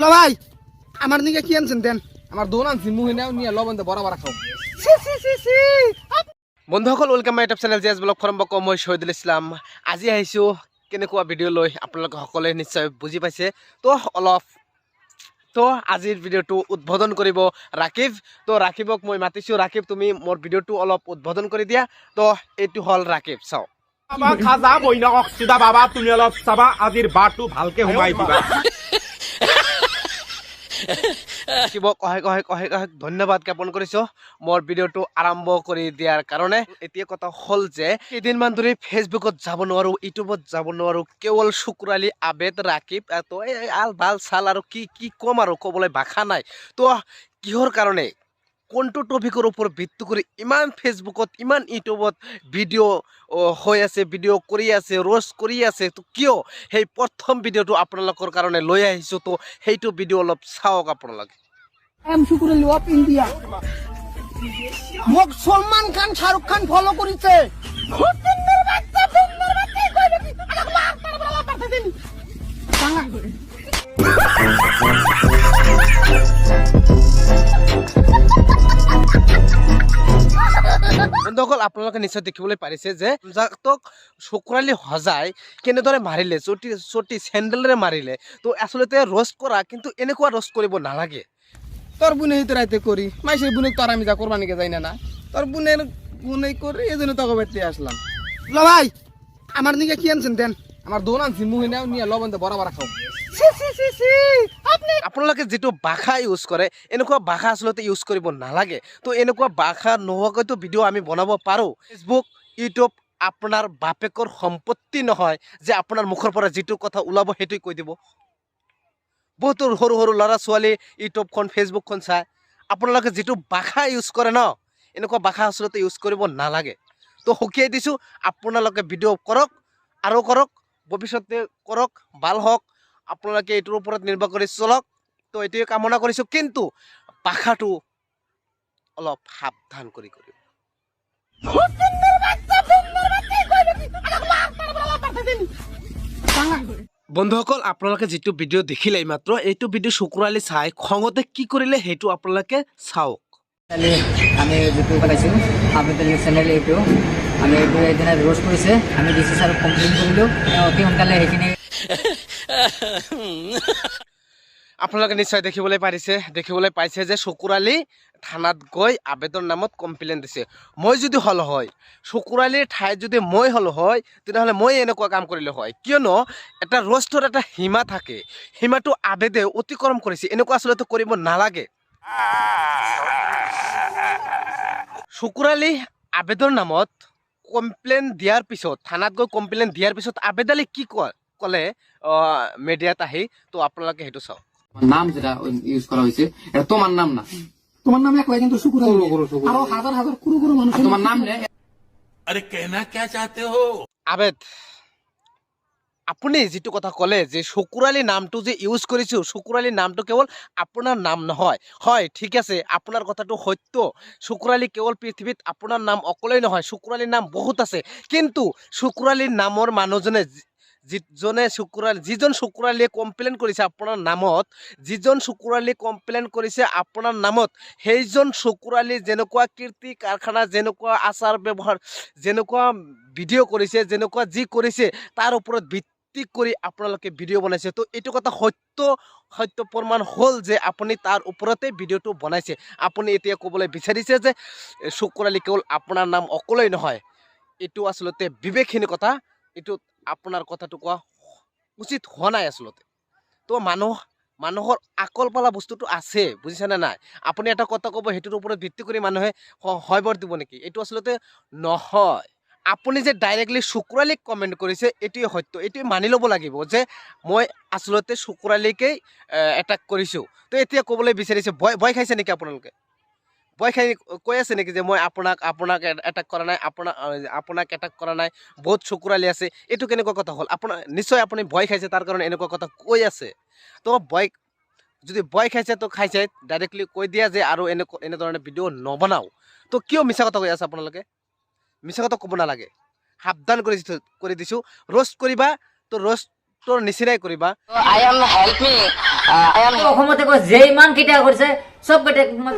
ভাই আমার নিকে কি আনছেন দেন আমার দোন আনছি মুহে নাও নিয়ে লবণ দিয়ে বড় বড় খাও বন্ধুসকল welcome my YouTube channel JS blog from বক মই শহীদুল ইছলাম আজি আহিছোঁ কেনেকুৱা ভিডিঅ' লৈ আপোনালোকে সকলোৱে নিশ্চয় বুজি পাইছে তো অলপ তো আজিৰ ভিডিঅ'টো উদ্বোধন কৰিব ৰাকিব তো ৰাকিবক মই মাতিছোঁ ৰাকিব তুমি মোৰ ভিডিঅ'টো অলপ উদ্বোধন কৰি দিয়া তো এইটো হ'ল ৰাকিব চাও বাবা খাজা বইনক অক্সিদা বাবা তুমি অলপ চাবা আজিৰ বাৰটো ভালকে হুমাই দিবা ৰাকিবক অশেষ ধন্যবাদ জ্ঞাপন কৰিছোঁ মোৰ ভিডিঅ'টো আৰম্ভ কৰি দিয়াৰ কাৰণে এতিয়া কথা হ'ল যে কেইদিনমান ধৰি ফেচবুকত যাব নোৱাৰোঁ ইউটিউবত যাব নোৱাৰোঁ কেৱল শুকুৰালি আবেদ ৰাকিব তো আল ভাল চাল আৰু কি ক'ম আৰু ক'বলৈ ভাষা নাই তো কিহৰ কাৰণে কোনটো টপিকৰ ওপৰত ভিত্তি কৰি ইমান ফেচবুকত ইমান ইউটিউবত ভিডিঅ' হৈ আছে ভিডিঅ' কৰি আছে ৰ'ষ্ট কৰি আছে তো কিয় সেই প্ৰথম ভিডিঅ'টো আপোনালোকৰ কাৰণে লৈ আহিছোঁ তো সেইটো ভিডিঅ' অলপ চাওক আপোনালোকে শুকুরালি অফ ইন্ডিয়া মোক সলমান খান শাহরুখ খান ফলো করিছে বন্ধুসকল আপোনালোকে নিশ্চয় দেখিবলৈ পাৰিছে যে যাক শুকুৰালি সজাই কেনেদৰে মাৰিলে চটি চেণ্ডেলেৰে মাৰিলে তো আচলতে ৰোস্ট কৰা কিন্তু এনেকুৱা ৰোস্ট কৰিব নালাগে তোর বুনে তো রাইতে করি মাইসের বুনে তোর আমি যা কোরবানি কে যাই না তোর বুনের বুনে করে এই জন্য তোকে বেড়তে আসলাম ভাই আমার নিকে কি আনছেন দেন আমার দোন আনছি মুহে নাও নিয়ে লবণ দিয়ে বড় বড় খাও আপোনালোকে যিটো ভাষা ইউজ কৰে এনেকুৱা ভাষা আচলতে ইউজ কৰিব নালাগে তো এনেকুৱা ভাষা নোহোৱাকৈতো ভিডিঅ' আমি বনাব পাৰোঁ ফেচবুক ইউটিউব আপোনাৰ বাপেকৰ সম্পত্তি নহয় যে আপোনাৰ মুখৰ পৰা যিটো কথা ওলাব সেইটোৱে কৈ দিব বহুতো সৰু সৰু ল'ৰা ছোৱালী ইউটিউবখন ফেচবুকখন চায় আপোনালোকে যিটো ভাষা ইউজ কৰে ন এনেকুৱা ভাষা আচলতে ইউজ কৰিব নালাগে তো সকীয়াই দিছোঁ আপোনালোকে ভিডিঅ' কৰক আৰু কৰক ভৱিষ্যতে কৰক ভাল হওক আপোনালোকে এইটোৰ ওপৰত নিৰ্ভৰ কৰি চলক তো এইটোৱে কামনা কৰিছোঁ কিন্তু ভাষাটো অলপ সাৱধান কৰি কৰিব বন্ধুসকল আপোনালোকে যিটো ভিডিঅ' দেখিলে এইমাত্ৰ এইটো ভিডিঅ' শুকুৰালি চাই খঙতে কি কৰিলে সেইটো আপোনালোকে চাওক আমি যিটো পাইছোঁ আপোনালোকে চেনেল এইটো আমি এইটো এদিনা ৰোষ্ট কৰিছে আমি ডিচি ছাৰক কমপ্লেইন কৰিলোঁ অতি সোনকালে সেইখিনি আপোনালোকে নিশ্চয় দেখিবলৈ পাইছে যে শুকুৰালি থানাত গৈ আবেদন নামত কমপ্লেইন দিছে মই যদি হল হয় শুকুৰালিৰ ঠাইত যদি মই হল হয় তেতিয়াহ'লে মই এনেকুৱা কাম কৰিলে হয় কিয়নো এটা ৰষ্টৰ এটা সীমা থাকে সীমাটো আবেদে অতিক্ৰম কৰিছে এনেকুৱা আচলতে কৰিব নালাগে শুকুৰালি আবেদন নামত কমপ্লেইন দিয়াৰ পিছত থানাত গৈ কমপ্লেইন দিয়াৰ পিছত আবেদালি কি ক'লে মিডিয়াত আহি তো আপোনালোকে সেইটো চাওক নাম যেটা ইউজ করা হয়েছে এটা তোমার নাম না তোমার নামে একলাই কিন্তু শুকুরালি আরো হাজার হাজার কুরু মানুষ তোমার নাম নেই আবেদ আপুনি যিটো কথা ক'লে যে শুকুৰালি নামটো যে ইউজ কৰিছোঁ শুকুৰালি নামটো কেৱল আপোনাৰ নাম নহয় হয় ঠিক আছে আপোনাৰ কথাটো সত্য শুকুৰালি কেৱল পৃথিৱীত আপোনাৰ নাম অকলেই নহয় শুকুৰালিৰ নাম বহুত আছে কিন্তু শুকুৰালিৰ নামৰ মানুহজনে যিজন শুকুৰালিয়ে কমপ্লেইন কৰিছে আপোনাৰ নামত যিজন শুকুৰালিয়ে কমপ্লেইন কৰিছে আপোনাৰ নামত সেইজন শুকুৰালি যেনেকুৱা কীৰ্তি কাৰখানা যেনেকুৱা আচাৰ ব্যৱহাৰ যেনেকুৱা ভিডিঅ' কৰিছে যেনেকুৱা যি কৰিছে তাৰ ওপৰত ভিত্তি কৰি আপোনালোকে ভিডিঅ' বনাইছে তো এইটো কথা সত্য প্ৰমাণ হ'ল যে আপুনি তাৰ ওপৰতে ভিডিঅ'টো বনাইছে আপুনি এতিয়া ক'বলৈ বিচাৰিছে যে শুকুৰালি কেৱল আপোনাৰ নাম অকলেই নহয় এইটো আচলতে বিবেকহীন কথা এইটো আপোনাৰ কথাটো কোৱা উচিত হোৱা নাই আচলতে তো মানুহৰ আকল পালা বস্তুটো আছে বুজিছেনে নাই আপুনি এটা কথা ক'ব সেইটোৰ ওপৰত ভিত্তি কৰি মানুহে হয় বৰ দিব নেকি এইটো আচলতে নহয় আপুনি যে ডাইৰেক্টলি শুকুৰালিক কমেণ্ট কৰিছে এইটোৱে সত্য এইটোৱে মানি ল'ব লাগিব যে মই আচলতে শুকুৰালিকেই এটাক কৰিছোঁ তো এতিয়া ক'বলৈ বিচাৰিছে ভয় খাইছে নেকি আপোনালোকে ভয় খাই কৈ আছে নেকি যে মই আপোনাক এটাক কৰা নাই আপোনাক এটাক কৰা নাই বহুত শুকুৰালি আছে এইটো কেনেকুৱা কথা হ'ল আপোনাৰ নিশ্চয় আপুনি ভয় খাইছে তাৰ কাৰণে এনেকুৱা কথা কৈ আছে তো যদি ভয় খাইছে তো খাইছে ডাইৰেক্টলি কৈ দিয়া যে আৰু এনেধৰণে ভিডিঅ' নবনাওঁ তো কিয় মিছা কথা কৈ আছে আপোনালোকে মিছা কথা ক'ব নালাগে সাৱধান কৰি দিছোঁ ৰ'ষ্ট কৰিবা তো ৰ'ষ্টৰ নিচিনাই কৰিবা আই এম হেল্প মি অসমতে কৈ যে ইমান কেইটা কৰিছে চব কেইটা মই